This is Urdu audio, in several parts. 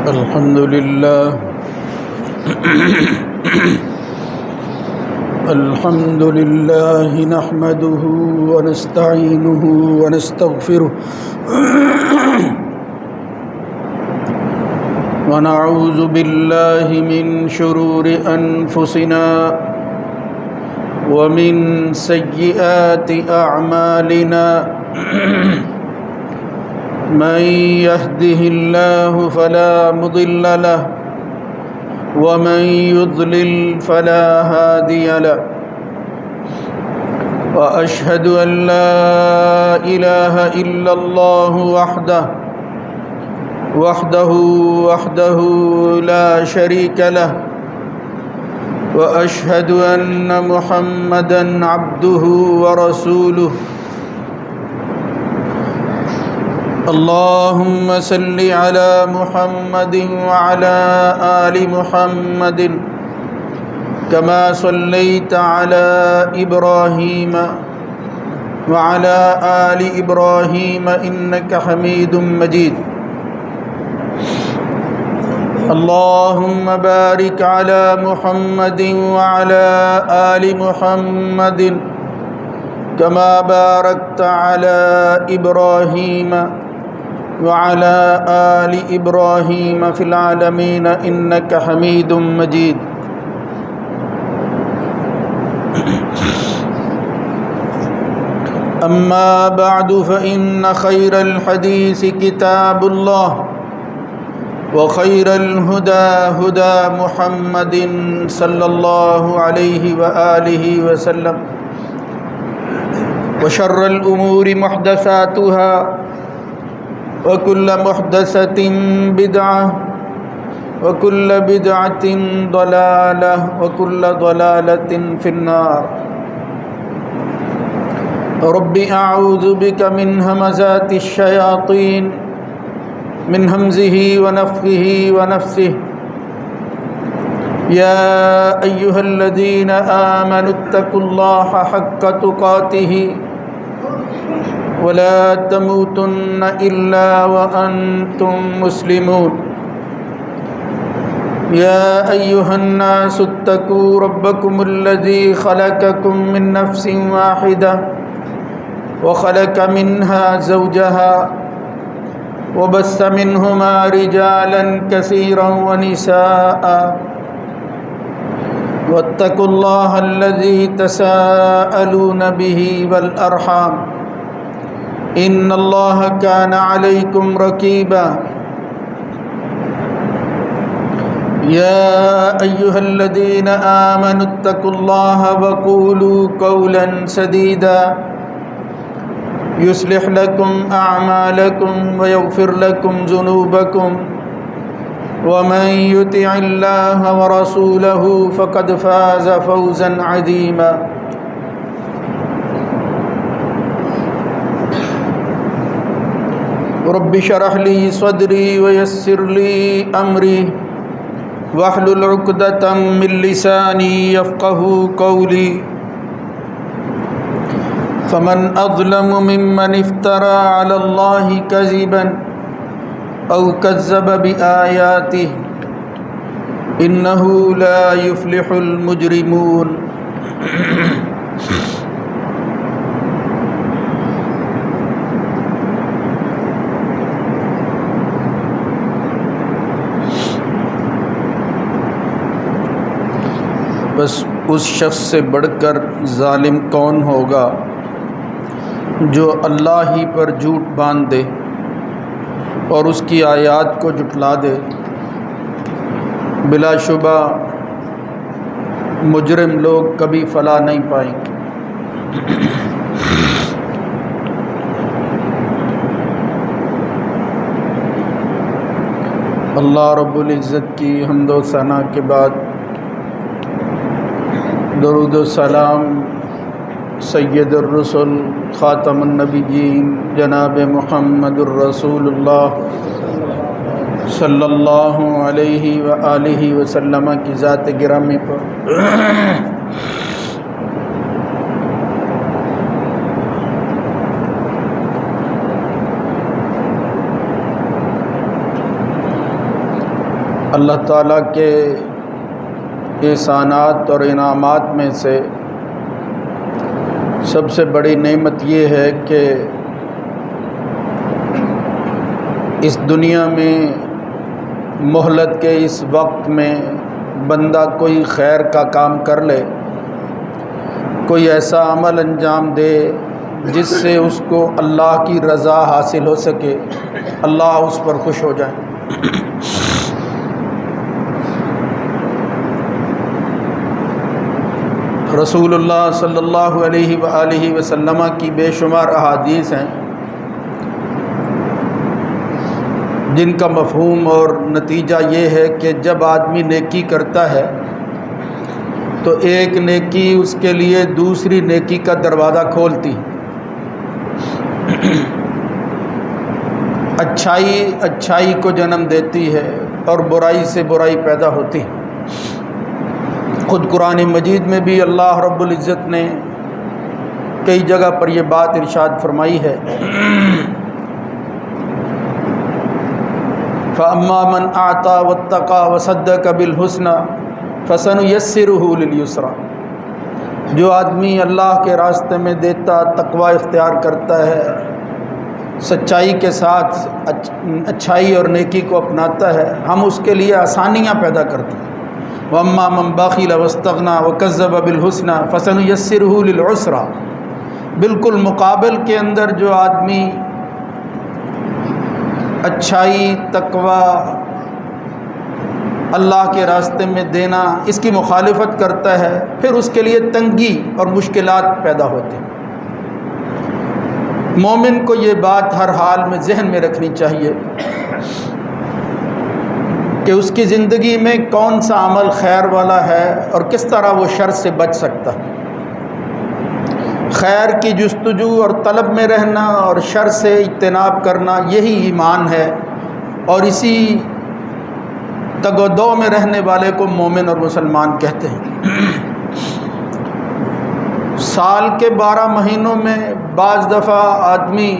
الحمد لله الحمد لله نحمده ونستعينه ونستغفره ونعوذ بالله من شرور أنفسنا ومن سيئات أعمالنا من يهده الله فلا مضل له ومن يضلل فلا هادي له وأشهد أن لا إله إلا الله وحده لا شريك له وأشهد أن محمدًا عبده ورسوله اللهم صل على محمد وعلى آل محمد كما صليت على إبراهيم وعلى آل إبراهيم إنك حميد مجيد اللهم بارك على محمد وعلى آل محمد كما باركت على إبراهيم وعلى آل إبراهيم في العالمين إنك حميد مجيد أما بعد فإن خير الحديث كتاب الله وخير الهدى هدى محمد صلى الله عليه وآله وسلم وشر الأمور محدثاتها وكل محدثة بدعة وكل بدعة ضلالة وكل ضلالة في النار رب أعوذ بك من همزات الشياطين من همزه ونفخه ونفثه يا أيها الذين آمنوا اتقوا الله حق تقاته ولا تموتن إلا وأنتم مسلمون يا أيها الناس اتقوا ربكم الذي خلقكم من نفس واحدة وخلق منها زوجها وبث منهما رجالا كثيرا ونساء واتقوا الله الذي تساءلون به والأرحام إن الله كان عليكم رقيبا يا أيها الذين آمنوا اتقوا الله وقولوا قولا سديدا يصلح لكم أعمالكم ويغفر لكم ذنوبكم ومن يطع الله ورسوله فقد فاز فوزا عظيما رب اشرح لي صدري ويسر لي أمري واحلل عقدة من لساني يفقهوا قولي فمن أظلم ممن افترى على الله كذبا أو كذب بآياته إنه لا يفلح المجرمون بس اس شخص سے بڑھ کر ظالم کون ہوگا جو اللہ ہی پر جھوٹ باندھ دے اور اس کی آیات کو جھٹلا دے۔ بلا شبہ مجرم لوگ کبھی فلاح نہیں پائیں گے۔ اللہ رب العزت کی حمد و ثنا کے بعد درود و سلام سید الرسل خاتم النبیین جناب محمد الرسول اللہ صلی اللہ علیہ وآلہ وسلم کی ذات گرامی پر اللہ تعالیٰ کے احسانات اور انعامات میں سے سب سے بڑی نعمت یہ ہے کہ اس دنیا میں مہلت کے اس وقت میں بندہ کوئی خیر کا کام کر لے، کوئی ایسا عمل انجام دے جس سے اس کو اللہ کی رضا حاصل ہو سکے، اللہ اس پر خوش ہو جائے۔ رسول اللہ صلی اللہ علیہ وآلہ وسلم کی بے شمار احادیث ہیں جن کا مفہوم اور نتیجہ یہ ہے کہ جب آدمی نیکی کرتا ہے تو ایک نیکی اس کے لیے دوسری نیکی کا دروازہ کھولتی، اچھائی کو جنم دیتی ہے اور برائی سے برائی پیدا ہوتی ہے۔ خود قرآن مجید میں بھی اللہ رب العزت نے کئی جگہ پر یہ بات ارشاد فرمائی ہے، فَأَمَّا مَنْ أَعْطَى وَاتَّقَى وَصَدَّقَ بِالْحُسْنَى فَسَنُيَسِّرُهُ لِلْيُسْرَى۔ جو آدمی اللہ کے راستے میں دیتا، تقوی اختیار کرتا ہے، سچائی کے ساتھ اچھائی اور نیکی کو اپناتا ہے، ہم اس کے لیے آسانیاں پیدا کرتے ہیں۔ وَأَمَّا مَنْ بَخِلَ وَاسْتَغْنَى وَكَذَّبَ بِالْحُسْنَى فَسَنُيَسِّرُهُ لِلْعُسْرَى۔ بالکل مقابل کے اندر جو آدمی اچھائی، تقوی، اللہ کے راستے میں دینا، اس کی مخالفت کرتا ہے، پھر اس کے لیے تنگی اور مشکلات پیدا ہوتی ہیں۔ مومن کو یہ بات ہر حال میں ذہن میں رکھنی چاہیے کہ اس کی زندگی میں کون سا عمل خیر والا ہے اور کس طرح وہ شر سے بچ سکتا ہے۔ خیر کی جستجو اور طلب میں رہنا اور شر سے اجتناب کرنا، یہی ایمان ہے، اور اسی تگ و دو میں رہنے والے کو مومن اور مسلمان کہتے ہیں۔ سال کے 12 مہینوں میں بعض دفعہ آدمی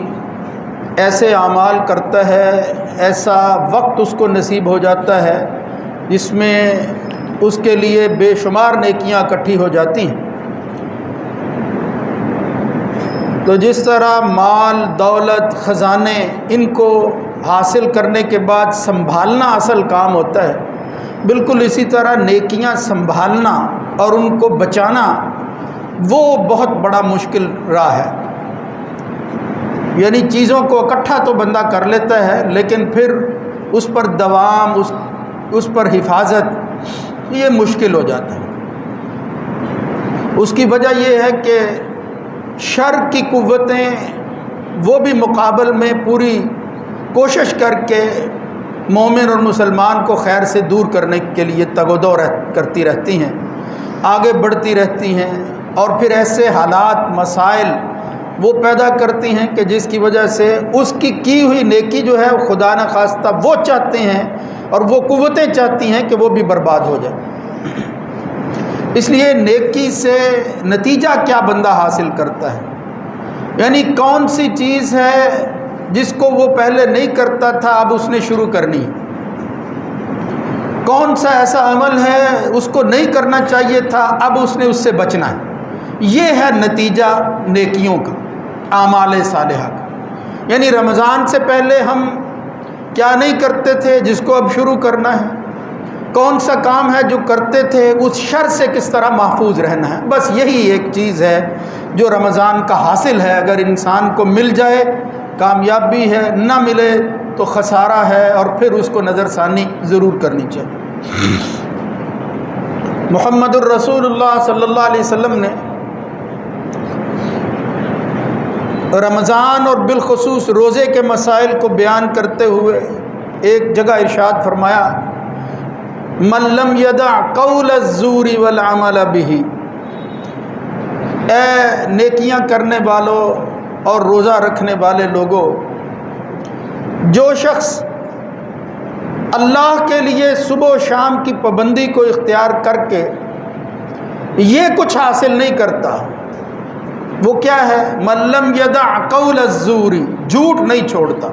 ایسے اعمال کرتا ہے، ایسا وقت اس کو نصیب ہو جاتا ہے جس میں اس کے لیے بے شمار نیکیاں اکٹھی ہو جاتی ہیں۔ تو جس طرح مال، دولت، خزانے، ان کو حاصل کرنے کے بعد سنبھالنا اصل کام ہوتا ہے، بالکل اسی طرح نیکیاں سنبھالنا اور ان کو بچانا وہ بہت بڑا مشکل راہ ہے۔ یعنی چیزوں کو اکٹھا تو بندہ کر لیتا ہے، لیکن پھر اس پر دوام، اس پر حفاظت، یہ مشکل ہو جاتا ہے۔ اس کی وجہ یہ ہے کہ شر کی قوتیں وہ بھی مقابل میں پوری کوشش کر کے مومن اور مسلمان کو خیر سے دور کرنے کے لیے تگ و دو کرتی رہتی ہیں، آگے بڑھتی رہتی ہیں، اور پھر ایسے حالات، مسائل وہ پیدا کرتی ہیں کہ جس کی وجہ سے اس کی ہوئی نیکی جو ہے خدا نخواستہ وہ چاہتے ہیں اور وہ قوتیں چاہتی ہیں کہ وہ بھی برباد ہو جائے۔ اس لیے نیکی سے نتیجہ کیا بندہ حاصل کرتا ہے، یعنی کون سی چیز ہے جس کو وہ پہلے نہیں کرتا تھا اب اس نے شروع کرنی، کون سا ایسا عمل ہے اس کو نہیں کرنا چاہیے تھا اب اس نے اس سے بچنا ہے۔ یہ ہے نتیجہ نیکیوں کا، اعمال صالحہ کا۔ یعنی رمضان سے پہلے ہم کیا نہیں کرتے تھے جس کو اب شروع کرنا ہے، کون سا کام ہے جو کرتے تھے اس شر سے کس طرح محفوظ رہنا ہے۔ بس یہی ایک چیز ہے جو رمضان کا حاصل ہے۔ اگر انسان کو مل جائے کامیابی ہے، نہ ملے تو خسارہ ہے، اور پھر اس کو نظر ثانی ضرور کرنی چاہیے۔ محمد الرسول اللہ صلی اللہ علیہ وسلم نے رمضان اور بالخصوص روزے کے مسائل کو بیان کرتے ہوئے ایک جگہ ارشاد فرمایا، من لم یدع قول الزور والعمل به، اے نیکیاں کرنے والوں اور روزہ رکھنے والے لوگوں، جو شخص اللہ کے لیے صبح و شام کی پابندی کو اختیار کر کے یہ کچھ حاصل نہیں کرتا، وہ کیا ہے؟ من لم یدع قول الزور، جھوٹ نہیں چھوڑتا۔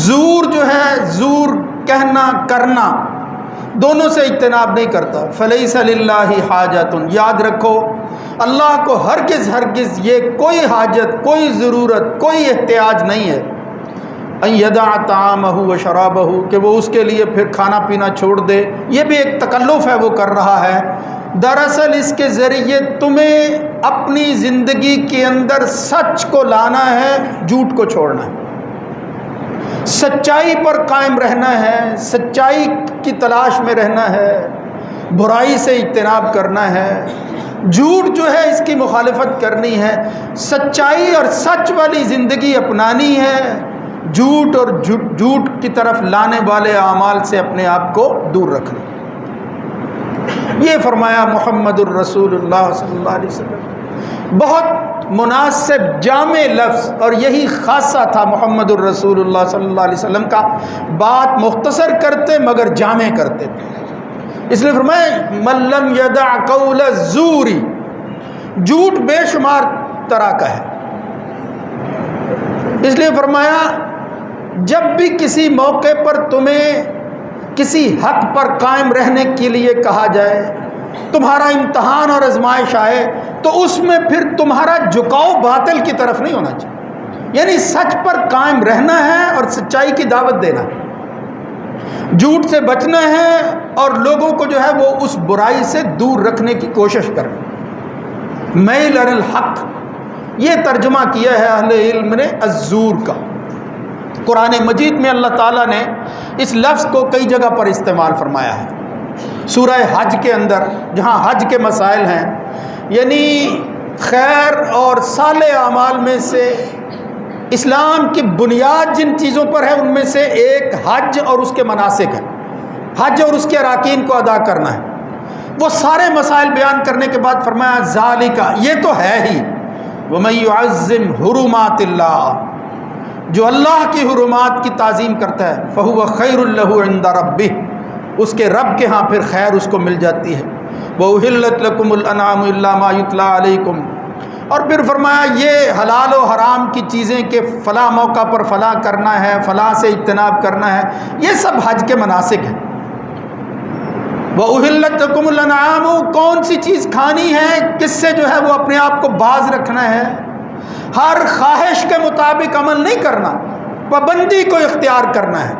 زور جو ہے، زور کہنا، کرنا، دونوں سے اجتناب نہیں کرتا. فلیس للہ حاجت، یاد رکھو اللہ کو ہرگز یہ کوئی حاجت، کوئی ضرورت، کوئی احتیاج نہیں ہے ان یدع طعامہ و شرابہ، کہ وہ اس کے لیے پھر کھانا پینا چھوڑ دے. یہ بھی ایک تکلف ہے وہ کر رہا ہے. دراصل اس کے ذریعے تمہیں اپنی زندگی کے اندر سچ کو لانا ہے، جھوٹ کو چھوڑنا ہے، سچائی پر قائم رہنا ہے، سچائی کی تلاش میں رہنا ہے، برائی سے اجتناب کرنا ہے، جھوٹ جو ہے اس کی مخالفت کرنی ہے، سچائی اور سچ والی زندگی اپنانی ہے، جھوٹ اور جھوٹ کی طرف لانے والے اعمال سے اپنے آپ کو دور رکھنا. یہ فرمایا محمد الرسول اللہ صلی اللہ علیہ وسلم. بہت مناسب جامع لفظ، اور یہی خاصہ تھا محمد الرسول اللہ صلی اللہ علیہ وسلم کا. بات مختصر کرتے مگر جامع کرتے تھے. اس لیے فرمایا من لم یدع قول الزور، جھوٹ بے شمار طرح کا ہے. اس لیے فرمایا جب بھی کسی موقع پر تمہیں کسی حق پر قائم رہنے کے لیے کہا جائے، تمہارا امتحان اور آزمائش آئے، تو اس میں پھر تمہارا جھکاؤ باطل کی طرف نہیں ہونا چاہیے. یعنی سچ پر قائم رہنا ہے اور سچائی کی دعوت دینا ہے، جھوٹ سے بچنا ہے اور لوگوں کو جو ہے وہ اس برائی سے دور رکھنے کی کوشش کرنا. میل علی الحق، یہ ترجمہ کیا ہے اہل علم نے الزور کا. قرآن مجید میں اللہ تعالیٰ نے اس لفظ کو کئی جگہ پر استعمال فرمایا ہے. سورہ حج کے اندر جہاں حج کے مسائل ہیں، یعنی خیر اور صالح اعمال میں سے اسلام کی بنیاد جن چیزوں پر ہے ان میں سے ایک حج اور اس کے مناسک ہے، حج اور اس کے اراکین کو ادا کرنا ہے. وہ سارے مسائل بیان کرنے کے بعد فرمایا ذالک، یہ تو ہے ہی، وَمَن يُعَظِّمْ حُرُمَاتِ اللَّهِ، جو اللہ کی حرمات کی تعظیم کرتا ہے، فَهُوَ خَيْرٌ لَهُ عِندَ رَبِّهِ، اس کے رب کے ہاں پھر خیر اس کو مل جاتی ہے. وَأُحِلَّتْ لَكُمُ الْأَنْعَامُ إِلَّا مَا يُتْلَىٰ عَلَيْكُمْ، اور پھر فرمایا یہ حلال و حرام کی چیزیں کہ فلاں موقع پر فلاں کرنا ہے، فلاں سے اجتناب کرنا ہے، یہ سب حج کے مناسک ہیں. وَأُحِلَّتْ لَكُمُ الْأَنْعَامُ، کون سی چیز کھانی ہے، کس سے جو ہے وہ اپنے آپ کو باز رکھنا ہے. ہر خواہش کے مطابق عمل نہیں کرنا، پابندی کو اختیار کرنا ہے.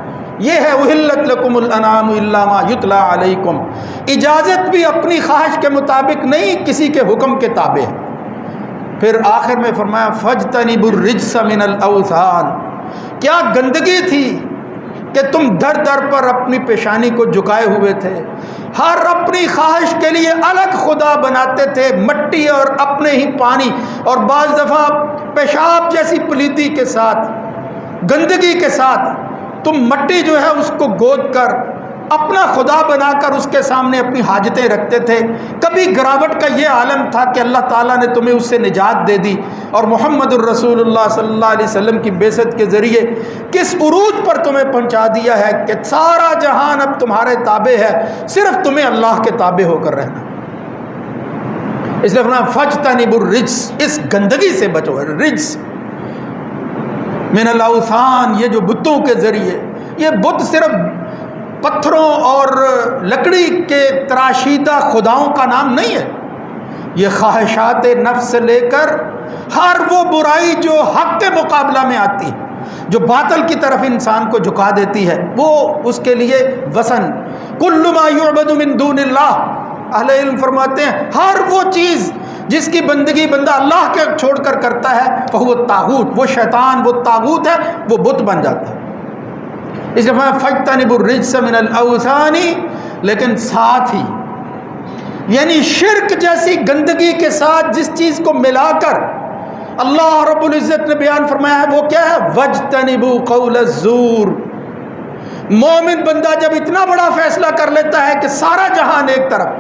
یہ ہے احلت لکم الانعام الا ما یتلی علیکم. اجازت بھی اپنی خواہش کے مطابق نہیں، کسی کے حکم کے تابع ہے. پھر آخر میں فرمایا فاجتنبوا الرجس من الاوثان، کیا گندگی تھی کہ تم در در پر اپنی پیشانی کو جھکائے ہوئے تھے، ہر اپنی خواہش کے لیے الگ خدا بناتے تھے، مٹی اور اپنے ہی پانی، اور بعض دفعہ پیشاب جیسی پلیتی کے ساتھ، گندگی کے ساتھ تم مٹی جو ہے اس کو گود کر اپنا خدا بنا کر اس کے سامنے اپنی حاجتیں رکھتے تھے. کبھی گراوٹ کا یہ عالم تھا کہ اللہ تعالیٰ نے تمہیں اس سے نجات دے دی، اور محمد الرسول اللہ صلی اللہ علیہ وسلم کی بعثت کے ذریعے کس عروج پر تمہیں پہنچا دیا ہے کہ سارا جہان اب تمہارے تابع ہے، صرف تمہیں اللہ کے تابع ہو کر رہنا. اس لیے فرمایا فاجتنبوا الرجس، اس گندگی سے بچو. رجس من الاوثان، یہ جو بتوں کے ذریعے، یہ بت صرف پتھروں اور لکڑی کے تراشیدہ خداؤں کا نام نہیں ہے. یہ خواہشات نفس سے لے کر ہر وہ برائی جو حق کے مقابلہ میں آتی ہے، جو باطل کی طرف انسان کو جھکا دیتی ہے، وہ اس کے لیے وثن. کل ما یعبد من دون اللہ، اہل علم فرماتے ہیں ہر وہ چیز جس کی بندگی بندہ اللہ کے چھوڑ کر کرتا ہے، فہو طاغوت، وہ شیطان، وہ طاغوت ہے، وہ بت بن جاتا ہے. اس لیے فاجتنبوا الرجس من الاوثان، لیکن ساتھ ہی یعنی شرک جیسی گندگی کے ساتھ جس چیز کو ملا کر اللہ رب العزت نے بیان فرمایا ہے وہ کیا ہے، واجتنبوا قول الزور. مومن بندہ جب اتنا بڑا فیصلہ کر لیتا ہے کہ سارا جہان ایک طرف،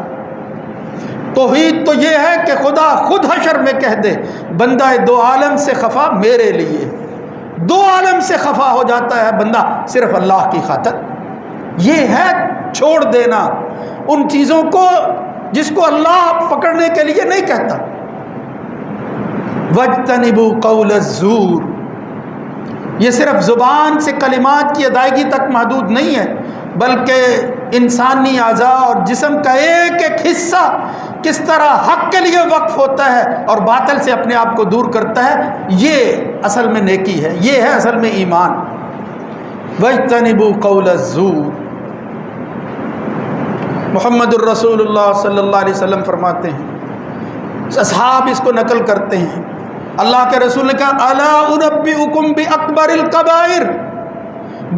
توحید تو یہ ہے کہ خدا خود حشر میں کہہ دے بندہ دو عالم سے خفا میرے لیے، دو عالم سے خفا ہو جاتا ہے بندہ صرف اللہ کی خاطر. یہ ہے چھوڑ دینا ان چیزوں کو جس کو اللہ پکڑنے کے لیے نہیں کہتا. واجتنبوا قول الزور، یہ صرف زبان سے کلمات کی ادائیگی تک محدود نہیں ہے، بلکہ انسانی اعضاء اور جسم کا ایک ایک حصہ کس طرح حق کے لیے وقف ہوتا ہے اور باطل سے اپنے آپ کو دور کرتا ہے، یہ اصل میں نیکی ہے، یہ ہے اصل میں ایمان۔ وَاجْتَنِبُوا قَوْلَ الزُّورِ، محمد الرسول اللہ صلی اللہ علیہ وسلم فرماتے ہیں، اصحاب اس کو نقل کرتے ہیں، اللہ کے رسول نے کہا الا انبئکم باکبر الکبائر،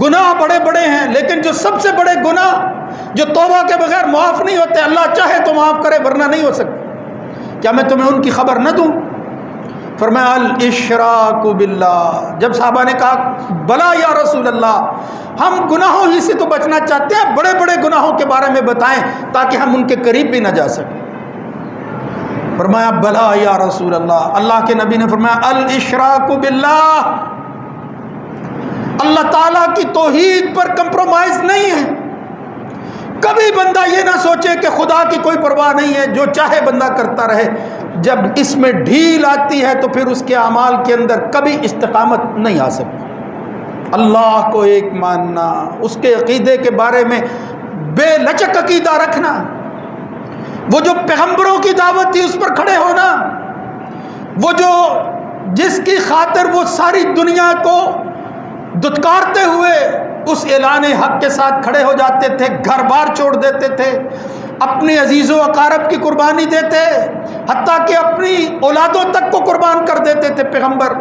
گناہ بڑے بڑے ہیں لیکن جو سب سے بڑے گناہ جو توبہ کے بغیر معاف نہیں ہوتے، اللہ چاہے تو معاف کرے ورنہ نہیں ہو سکتے، کیا میں تمہیں ان کی خبر نہ دوں؟ فرمایا الاشراک باللہ۔ جب صحابہ نے کہا بلا یا رسول اللہ، ہم گناہوں ہی سے تو بچنا چاہتے ہیں، بڑے بڑے گناہوں کے بارے میں بتائیں تاکہ ہم ان کے قریب بھی نہ جا سکیں۔ فرمایا بلا یا رسول اللہ، اللہ کے نبی نے فرمایا الاشراک باللہ، اللہ تعالیٰ کی توحید پر کمپرومائز نہیں ہے۔ کبھی بندہ یہ نہ سوچے کہ خدا کی کوئی پرواہ نہیں ہے، جو چاہے بندہ کرتا رہے، جب اس میں ڈھیل آتی ہے تو پھر اس کے اعمال کے اندر کبھی استقامت نہیں آ سکتی۔ اللہ کو ایک ماننا، اس کے عقیدے کے بارے میں بے لچک عقیدہ رکھنا، وہ جو پیغمبروں کی دعوت تھی اس پر کھڑے ہونا، وہ جو جس کی خاطر وہ ساری دنیا کو دھتکارتے ہوئے اس اعلان حق کے ساتھ کھڑے ہو جاتے تھے، گھر بار چھوڑ دیتے تھے، اپنے عزیز و اقارب کی قربانی دیتے، حتیٰ کہ اپنی اولادوں تک کو قربان کر دیتے تھے پیغمبر۔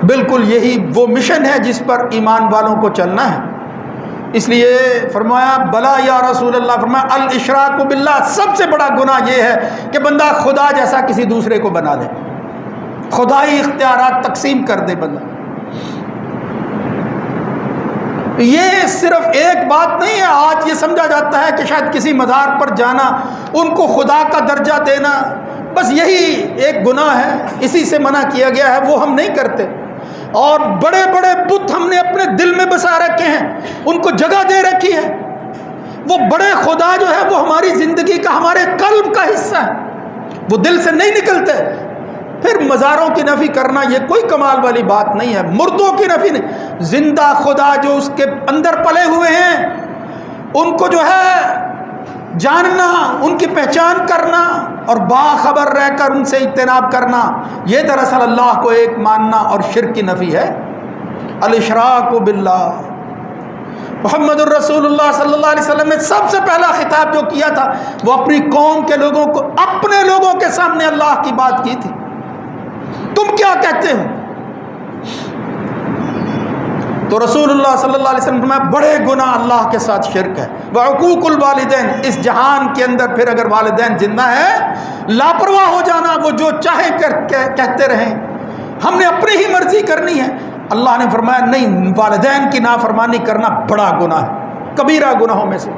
بالکل یہی وہ مشن ہے جس پر ایمان والوں کو چلنا ہے۔ اس لیے فرمایا بلا یا رسول اللہ، فرمایا الاشراک باللہ، سب سے بڑا گناہ یہ ہے کہ بندہ خدا جیسا کسی دوسرے کو بنا دے، خدائی اختیارات تقسیم کر دے بندہ۔ یہ صرف ایک بات نہیں ہے، آج یہ سمجھا جاتا ہے کہ شاید کسی مزار پر جانا، ان کو خدا کا درجہ دینا، بس یہی ایک گناہ ہے، اسی سے منع کیا گیا ہے، وہ ہم نہیں کرتے۔ اور بڑے بڑے بت ہم نے اپنے دل میں بسا رکھے ہیں، ان کو جگہ دے رکھی ہے، وہ بڑے خدا جو ہے وہ ہماری زندگی کا، ہمارے قلب کا حصہ ہے، وہ دل سے نہیں نکلتے۔ پھر مزاروں کی نفی کرنا یہ کوئی کمال والی بات نہیں ہے، مردوں کی نفی نہیں، زندہ خدا جو اس کے اندر پلے ہوئے ہیں ان کو جو ہے جاننا، ان کی پہچان کرنا اور باخبر رہ کر ان سے اجتناب کرنا، یہ دراصل اللہ کو ایک ماننا اور شرک کی نفی ہے۔ الاشراک باللہ، محمد الرسول اللہ صلی اللہ علیہ وسلم نے سب سے پہلا خطاب جو کیا تھا وہ اپنی قوم کے لوگوں کو، اپنے لوگوں کے سامنے اللہ کی بات کی تھی، تم کیا کہتے ہو؟ تو رسول اللہ صلی اللہ علیہ وسلم فرمایا بڑے گناہ اللہ کے ساتھ شرک ہے، وعقوق الوالدین، اس جہان کے اندر پھر اگر والدین زندہ ہیں لاپرواہ ہو جانا، وہ جو چاہے کہتے رہیں، ہم نے اپنی ہی مرضی کرنی ہے۔ اللہ نے فرمایا نہیں، والدین کی نافرمانی کرنا بڑا گناہ ہے، کبیرہ گناہوں میں سے۔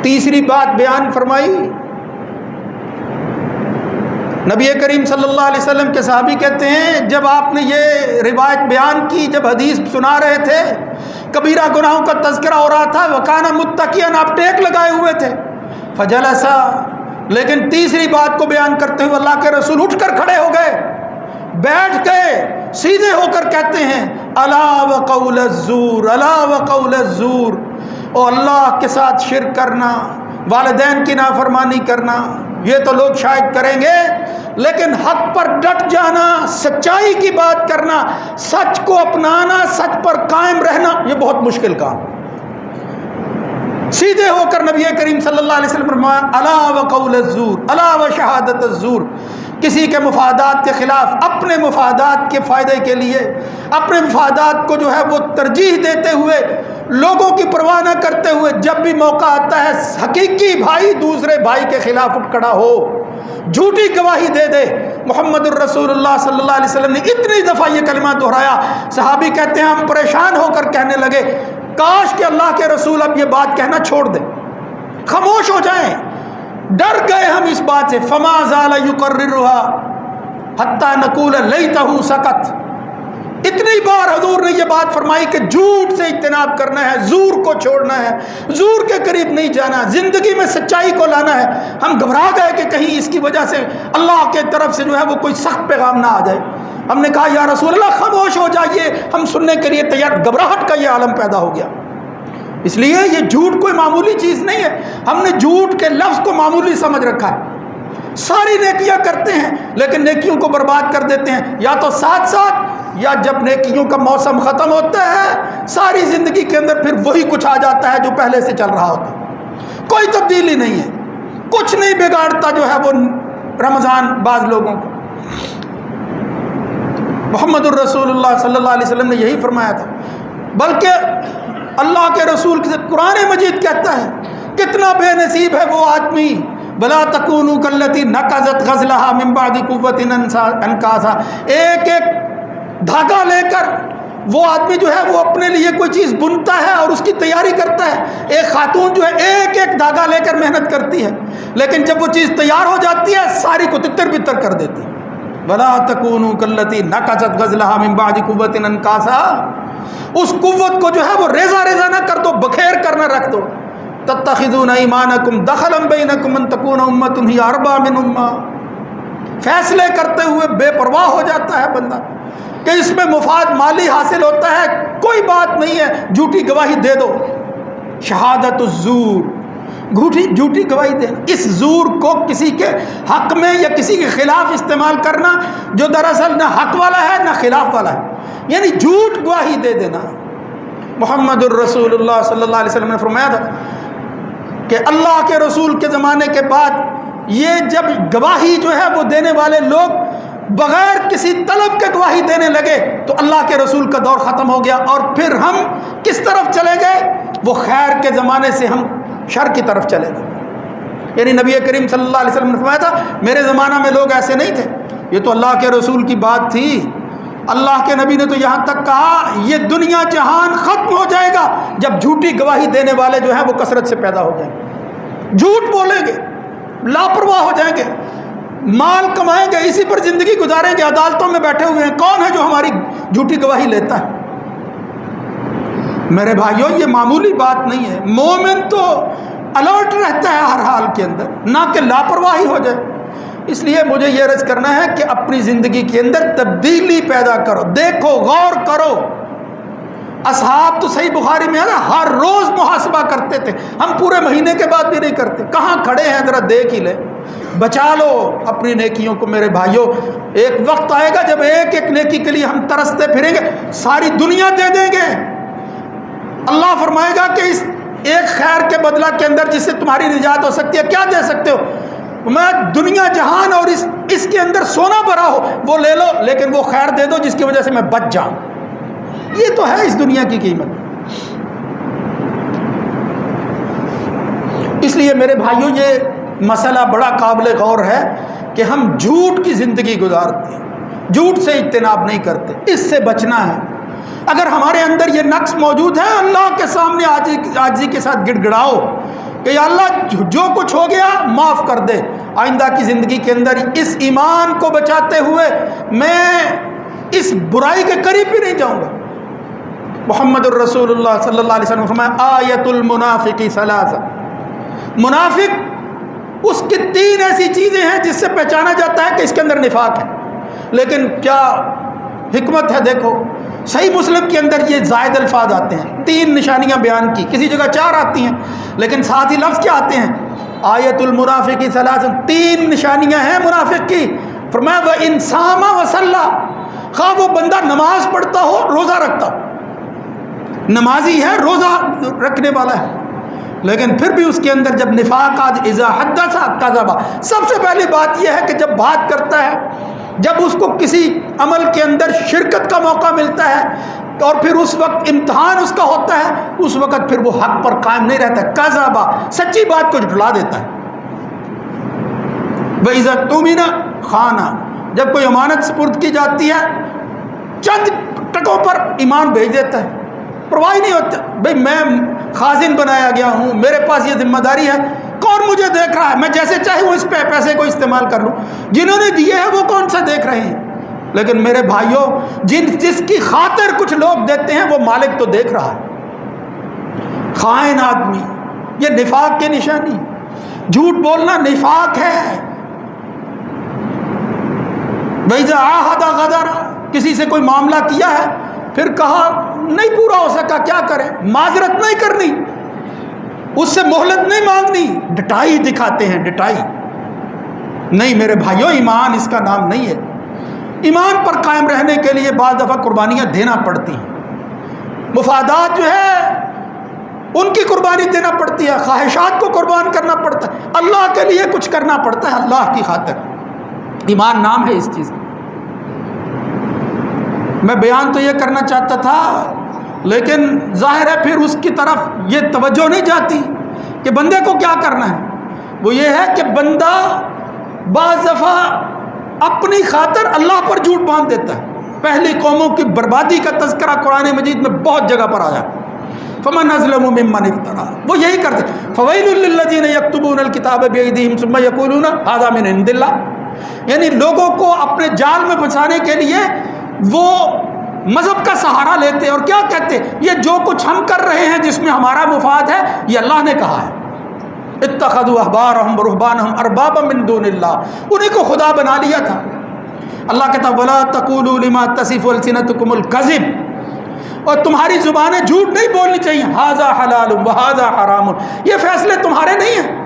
تیسری بات بیان فرمائی، نبی کریم صلی اللہ علیہ وسلم کے صحابی کہتے ہیں جب آپ نے یہ روایت بیان کی، جب حدیث سنا رہے تھے، کبیرہ گناہوں کا تذکرہ ہو رہا تھا، وَكَانَ مُتَّكِئًا، آپ ٹیک لگائے ہوئے تھے، فَجَلَسَ، لیکن تیسری بات کو بیان کرتے ہوئے اللہ کے رسول اٹھ کر کھڑے ہو گئے، بیٹھ گئے، سیدھے ہو کر کہتے ہیں الا وقول الزور، الا وقول الزور، او اللہ کے ساتھ شرک کرنا، والدین کی نافرمانی کرنا، یہ تو لوگ شاید کریں گے، لیکن حق پر ڈٹ جانا، سچائی کی بات کرنا، سچ کو اپنانا، سچ پر قائم رہنا، یہ بہت مشکل کام۔ سیدھے ہو کر نبی کریم صلی اللہ علیہ وسلم فرمایا الا وقول الزور، الا وشہادت الزور، کسی کے مفادات کے خلاف، اپنے مفادات کے فائدے کے لیے، اپنے مفادات کو جو ہے وہ ترجیح دیتے ہوئے، لوگوں کی پرواہ نہ کرتے ہوئے، جب بھی موقع آتا ہے حقیقی بھائی دوسرے بھائی کے خلاف اٹھ کھڑا ہو، جھوٹی گواہی دے دے۔ محمد الرسول اللہ صلی اللہ علیہ وسلم نے اتنی دفعہ یہ کلمہ دہرایا، صحابی کہتے ہیں ہم پریشان ہو کر کہنے لگے کاش کہ اللہ کے رسول اب یہ بات کہنا چھوڑ دیں، خاموش ہو جائیں، ڈر گئے ہم اس بات سے۔ فما زال یقررها حتی نقول لیتہ سکت، اتنی بار حضور نے یہ بات فرمائی کہ جھوٹ سے اجتناب کرنا ہے، زور کو چھوڑنا ہے، زور کے قریب نہیں جانا، زندگی میں سچائی کو لانا ہے۔ ہم گھبرا گئے کہ کہیں اس کی وجہ سے اللہ کے طرف سے جو ہے وہ کوئی سخت پیغام نہ آ جائے۔ ہم نے کہا یا رسول اللہ خاموش ہو جائیے، ہم سننے کے لیے تیار، گھبراہٹ کا یہ عالم پیدا ہو گیا۔ اس لیے یہ جھوٹ کوئی معمولی چیز نہیں ہے، ہم نے جھوٹ کے لفظ کو معمولی سمجھ رکھا ہے۔ ساری نیکیاں کرتے ہیں لیکن نیکیوں کو برباد کر دیتے ہیں، یا تو ساتھ ساتھ، یا جب نیکیوں کا موسم ختم ہوتا ہے ساری زندگی کے اندر پھر وہی کچھ آ جاتا ہے جو پہلے سے چل رہا ہوتا ہے، کوئی تبدیلی نہیں ہے، کچھ نہیں بگاڑتا جو ہے وہ رمضان بعض لوگوں کو۔ محمد الرسول اللہ صلی اللہ علیہ وسلم نے یہی فرمایا تھا، بلکہ اللہ کے رسول سے قرآن مجید کہتا ہے کتنا بے نصیب ہے وہ آدمی، بلا تکونوا کاللتی نقضت غزلها من بعد قوۃ انکاسا، ایک ایک دھاگا لے کر وہ آدمی جو ہے وہ اپنے لیے کوئی چیز بنتا ہے اور اس کی تیاری کرتا ہے۔ ایک خاتون جو ہے ایک ایک دھاگا لے کر محنت کرتی ہے، لیکن جب وہ چیز تیار ہو جاتی ہے ساری کو تتر بتر کر دیتی ہے۔ ولا تکونوا کاللتی نقضت غزلها من بعد قوۃ انکاسا، اس قوت کو جو ہے وہ ریزہ ریزہ نہ کر دو، بکھیر کر نہ رکھ دو۔ تتخذون ایمانکم دخلا بینکم ان تکون امۃ ہی اربا من امہ، فیصلے کرتے ہوئے بے پرواہ ہو جاتا ہے بندہ کہ اس میں مفاد مالی حاصل ہوتا ہے، کوئی بات نہیں ہے، جھوٹی گواہی دے دو۔ شہادت الزور، جھوٹی گواہی دینا، اس زور کو کسی کے حق میں یا کسی کے خلاف استعمال کرنا جو دراصل نہ حق والا ہے نہ خلاف والا ہے، یعنی جھوٹ گواہی دے دینا۔ محمد الرسول اللہ صلی اللہ علیہ وسلم نے فرمایا تھا کہ اللہ کے رسول کے زمانے کے بعد یہ جب گواہی جو ہے وہ دینے والے لوگ بغیر کسی طلب کے گواہی دینے لگے تو اللہ کے رسول کا دور ختم ہو گیا، اور پھر ہم کس طرف چلے گئے؟ وہ خیر کے زمانے سے ہم شر کی طرف چلے گئے۔ یعنی نبی کریم صلی اللہ علیہ وسلم نے فرمایا تھا میرے زمانہ میں لوگ ایسے نہیں تھے، یہ تو اللہ کے رسول کی بات تھی، اللہ کے نبی نے تو یہاں تک کہا یہ دنیا جہان ختم ہو جائے گا جب جھوٹی گواہی دینے والے جو ہیں وہ کثرت سے پیدا ہو جائیں گے، جھوٹ بولیں گے، لاپرواہ ہو جائیں گے، مال کمائیں گے، اسی پر زندگی گزاریں گے، عدالتوں میں بیٹھے ہوئے ہیں، کون ہے جو ہماری جھوٹی گواہی لیتا ہے؟ میرے بھائیوں یہ معمولی بات نہیں ہے، مومن تو الرٹ رہتا ہے ہر حال کے اندر، نہ کہ لاپرواہی ہو جائے۔ اس لیے مجھے یہ عرض کرنا ہے کہ اپنی زندگی کے اندر تبدیلی پیدا کرو، دیکھو، غور کرو۔ اصحاب تو صحیح بخاری میں ہے نا، ہر روز محاسبہ کرتے تھے، ہم پورے مہینے کے بعد بھی نہیں کرتے، کہاں کھڑے ہیں ذرا دیکھ ہی لے، بچا لو اپنی نیکیوں کو۔ میرے بھائیوں ایک وقت آئے گا جب ایک ایک نیکی کے لیے ہم ترستے پھریں گے، ساری دنیا دے دیں گے۔ اللہ فرمائے گا کہ اس ایک خیر کے بدلہ کے اندر جس سے تمہاری نجات ہو سکتی ہے کیا دے سکتے ہو؟ میں دنیا جہان اور اس کے اندر سونا بھرا ہو وہ لے لو، لیکن وہ خیر دے دو جس کی وجہ سے میں بچ جاؤں۔ یہ تو ہے اس دنیا کی قیمت۔ اس لیے میرے بھائیوں یہ مسئلہ بڑا قابل غور ہے کہ ہم جھوٹ کی زندگی گزارتے ہیں، جھوٹ سے اجتناب نہیں کرتے، اس سے بچنا ہے۔ اگر ہمارے اندر یہ نقص موجود ہے اللہ کے سامنے عاجزی کے ساتھ گڑ گڑاؤ کہ یا اللہ جو کچھ ہو گیا معاف کر دے، آئندہ کی زندگی کے اندر اس ایمان کو بچاتے ہوئے میں اس برائی کے قریب بھی نہیں جاؤں گا۔ محمد الرسول اللہ صلی اللہ علیہ وسلم نے فرمایا آیت المنافق ثلاث، منافق اس کی تین ایسی چیزیں ہیں جس سے پہچانا جاتا ہے کہ اس کے اندر نفاق ہے۔ لیکن کیا حکمت ہے، دیکھو صحیح مسلم کے اندر یہ زائد الفاظ آتے ہیں، تین نشانیاں بیان کی، کسی جگہ چار آتی ہیں لیکن ساتھ ہی لفظ کیا آتے ہیں؟ آیت المنافق ثلاث، تین نشانیاں ہیں منافق کی۔ فرمایا وَإِنْ صَامَ وَصَلَّى، خواہ وہ بندہ نماز پڑھتا ہو روزہ رکھتا ہو، نمازی ہے روزہ رکھنے والا ہے، لیکن پھر بھی اس کے اندر جب نفاق اذا حدث کذب، سب سے پہلی بات یہ ہے کہ جب بات کرتا ہے، جب اس کو کسی عمل کے اندر شرکت کا موقع ملتا ہے اور پھر اس وقت امتحان اس کا ہوتا ہے، اس وقت پھر وہ حق پر قائم نہیں رہتا، کذب، سچی بات کو جھٹلا دیتا ہے۔ وَإِذَا اؤْتُمِنَ خَانَ، جب کوئی امانت سپرد کی جاتی ہے چند ٹکوں پر ایمان بھیج دیتا ہے، پرواہ نہیں ہوتا، بھئی میں خازن بنایا گیا ہوں، میرے پاس یہ ذمہ داری ہے، کون مجھے دیکھ رہا ہے، میں جیسے چاہوں اس پہ پیسے کو استعمال کر لوں، جنہوں نے دیے ہیں وہ کون سا دیکھ رہے ہیں۔ لیکن میرے بھائیوں جس کی خاطر کچھ لوگ دیتے ہیں وہ مالک تو دیکھ رہا ہے۔ خائن آدمی، یہ نفاق کی نشانی، جھوٹ بولنا نفاق ہے۔ وَإِذَا عَاهَدَ غَدَرَ، کسی سے کوئی معاملہ کیا ہے، پھر کہا نہیں پورا ہو سکا، کیا کریں، معذرت نہیں کرنی، اس سے مہلت نہیں مانگنی، ڈٹائی دکھاتے ہیں، ڈٹائی نہیں۔ میرے بھائیوں، ایمان اس کا نام نہیں ہے۔ ایمان پر قائم رہنے کے لیے بعض دفعہ قربانیاں دینا پڑتی ہیں، مفادات جو ہے ان کی قربانی دینا پڑتی ہے، خواہشات کو قربان کرنا پڑتا ہے، اللہ کے لیے کچھ کرنا پڑتا ہے، اللہ کی خاطر۔ ایمان نام ہے اس چیز کا۔ میں بیان تو یہ کرنا چاہتا تھا، لیکن ظاہر ہے پھر اس کی طرف یہ توجہ نہیں جاتی کہ بندے کو کیا کرنا ہے۔ وہ یہ ہے کہ بندہ بعض دفعہ اپنی خاطر اللہ پر جھوٹ باندھ دیتا ہے۔ پہلی قوموں کی بربادی کا تذکرہ قرآن مجید میں بہت جگہ پر آیا، فمن اظلم ممن افترا، وہ یہی کرتے، فویل للذین یکتبون الکتاب بایدیہم ثم یقولون ھذا من عند اللہ، یعنی لوگوں کو اپنے جال میں پھنسانے کے لیے وہ مذہب کا سہارا لیتے اور کیا کہتے، یہ جو کچھ ہم کر رہے ہیں جس میں ہمارا مفاد ہے یہ اللہ نے کہا ہے، اتخذوا احبارهم ورهبانهم اربابا من دون اللہ، انہیں کو خدا بنا لیا تھا۔ اللہ کہتا ولا تقولوا لما تصف السنتكم الكذب، اور تمہاری زبانیں جھوٹ نہیں بولنی چاہیے، ھذا حلال وھذا حرام، یہ فیصلے تمہارے نہیں ہیں۔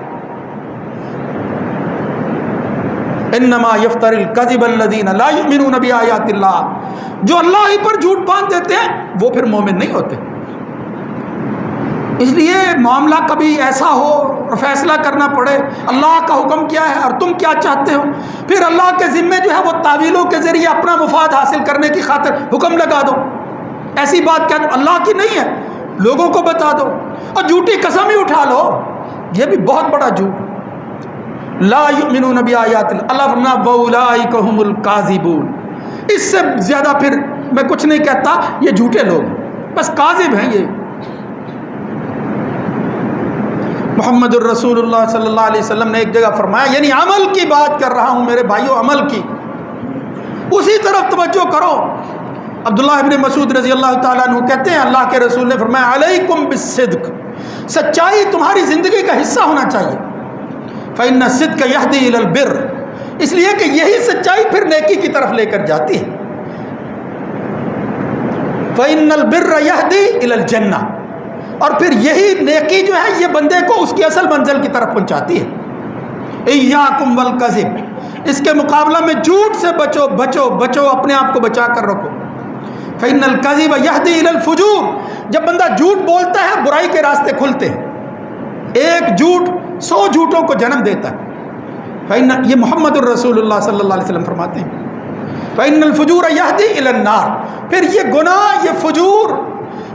انما یفتر الکذب الذین لا یؤمنون بآیات اللہ، جو اللہ ہی پر جھوٹ باندھ دیتے ہیں وہ پھر مومن نہیں ہوتے۔ اس لیے معاملہ کبھی ایسا ہو اور فیصلہ کرنا پڑے اللہ کا حکم کیا ہے اور تم کیا چاہتے ہو، پھر اللہ کے ذمے جو ہے وہ تعویلوں کے ذریعے اپنا مفاد حاصل کرنے کی خاطر حکم لگا دو، ایسی بات کہہ دو اللہ کی نہیں ہے، لوگوں کو بتا دو، اور جھوٹی قسم ہی اٹھا لو، یہ بھی بہت بڑا جھوٹ۔ لا یؤمنون بآیات اللہ، فرمایا واولئک ھم الکاذبون، اس سے زیادہ پھر میں کچھ نہیں کہتا، یہ جھوٹے لوگ بس کاذب ہیں۔ یہ محمد الرسول اللہ صلی اللہ علیہ وسلم نے ایک جگہ فرمایا، یعنی عمل کی بات کر رہا ہوں میرے بھائیوں، عمل کی، اسی طرف توجہ کرو۔ عبداللہ ابن مسعود رضی اللہ تعالیٰ عنہ کہتے ہیں اللہ کے رسول نے فرمایا علیکم بالصدق، سچائی تمہاری زندگی کا حصہ ہونا چاہیے، فإن الصدق یہدی الی البر، اس لیے کہ یہی سچائی پھر نیکی کی طرف لے کر جاتی ہے، فإن البر یہدی الی الجنہ، اور پھر یہی نیکی جو ہے یہ بندے کو اس کی اصل منزل کی طرف پہنچاتی ہے۔ ایاکم والکذب، اس کے مقابلہ میں جھوٹ سے بچو بچو بچو، اپنے آپ کو بچا کر رکھو۔ فإن الکذب یہدی الی الفجور، جب بندہ جھوٹ بولتا ہے برائی کے راستے کھلتے ہیں، ایک جھوٹ 100 جھوٹوں کو جنم دیتا ہے۔ فإن، یہ محمد الرسول اللہ صلی اللہ علیہ وسلم فرماتے ہیں فإن الفجور یہدی الی النار، پھر یہ گناہ، یہ فجور،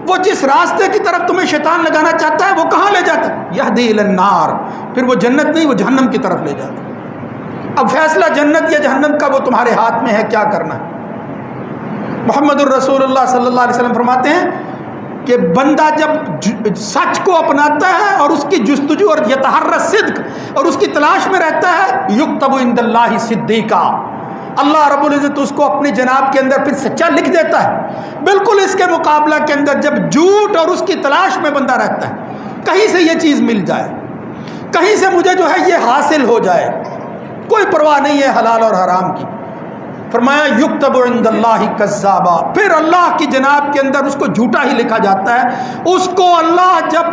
وہ جس راستے کی طرف تمہیں شیطان لگانا چاہتا ہے وہ کہاں لے جاتا ہے؟ یہدی الی النار، پھر وہ جنت نہیں، وہ جہنم کی طرف لے جاتا ہے۔ اب فیصلہ جنت یا جہنم کا وہ تمہارے ہاتھ میں ہے، کیا کرنا ہے۔ محمد الرسول اللہ صلی اللہ علیہ وسلم فرماتے ہیں کہ بندہ جب سچ کو اپناتا ہے اور اس کی جستجو اور یتحری الصدق، اور اس کی تلاش میں رہتا ہے، یکتب عند اللہ صدیقا، اللہ رب العزت اس کو اپنی جناب کے اندر پھر سچا لکھ دیتا ہے۔ بالکل اس کے مقابلہ کے اندر جب جھوٹ اور اس کی تلاش میں بندہ رہتا ہے، کہیں سے یہ چیز مل جائے، کہیں سے مجھے جو ہے یہ حاصل ہو جائے، کوئی پرواہ نہیں ہے حلال اور حرام کی، فرمایا یکتب عند اللہ کذابا، پھر اللہ کی جناب کے اندر اس کو جھوٹا ہی لکھا جاتا ہے۔ اس کو اللہ جب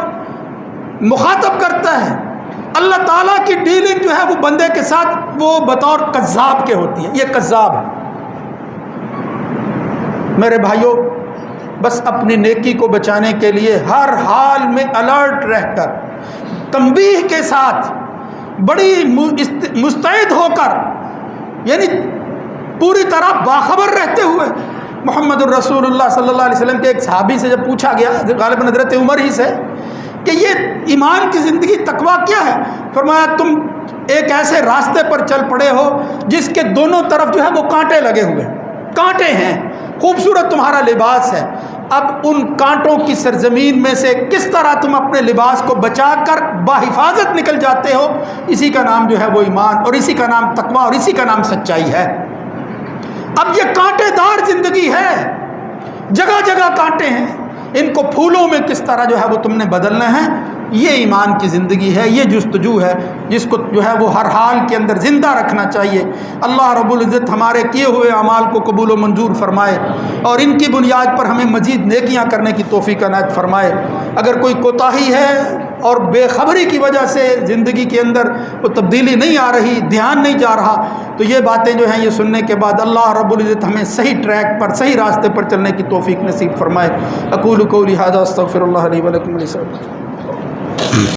مخاطب کرتا ہے، اللہ تعالیٰ کی ڈیلنگ جو ہے وہ بندے کے ساتھ وہ بطور کذاب کے ہوتی ہے، یہ کذاب ہے۔ میرے بھائیوں، بس اپنی نیکی کو بچانے کے لیے ہر حال میں الرٹ رہ کر، تنبیہ کے ساتھ، بڑی مستعد ہو کر، یعنی پوری طرح باخبر رہتے ہوئے، محمد الرسول اللہ صلی اللہ علیہ وسلم کے ایک صحابی سے جب پوچھا گیا، غالباً حضرت عمر ہی سے، کہ یہ ایمان کی زندگی تقویٰ کیا ہے، فرمایا تم ایک ایسے راستے پر چل پڑے ہو جس کے دونوں طرف جو ہے وہ کانٹے لگے ہوئے، کانٹے ہیں، خوبصورت تمہارا لباس ہے، اب ان کانٹوں کی سرزمین میں سے کس طرح تم اپنے لباس کو بچا کر بحفاظت نکل جاتے ہو، اسی کا نام جو ہے وہ ایمان، اور اسی کا نام تقویٰ، اور اسی کا نام سچائی ہے۔ اب یہ کانٹے دار زندگی ہے، جگہ جگہ کانٹے ہیں، ان کو پھولوں میں کس طرح جو ہے وہ تم نے بدلنا ہے، یہ ایمان کی زندگی ہے، یہ جستجو ہے جس کو جو ہے وہ ہر حال کے اندر زندہ رکھنا چاہیے۔ اللہ رب العزت ہمارے کیے ہوئے اعمال کو قبول و منظور فرمائے اور ان کی بنیاد پر ہمیں مزید نیکیاں کرنے کی توفیق عنایت فرمائے۔ اگر کوئی کوتاہی ہے اور بے خبری کی وجہ سے زندگی کے اندر وہ تبدیلی نہیں آ رہی، دھیان نہیں جا رہا، تو یہ باتیں جو ہیں یہ سننے کے بعد اللہ رب العزت ہمیں صحیح ٹریک پر، صحیح راستے پر چلنے کی توفیق نصیب فرمائے۔ اقول قولی ھذا استغفر اللہ لی ولکم ولسائر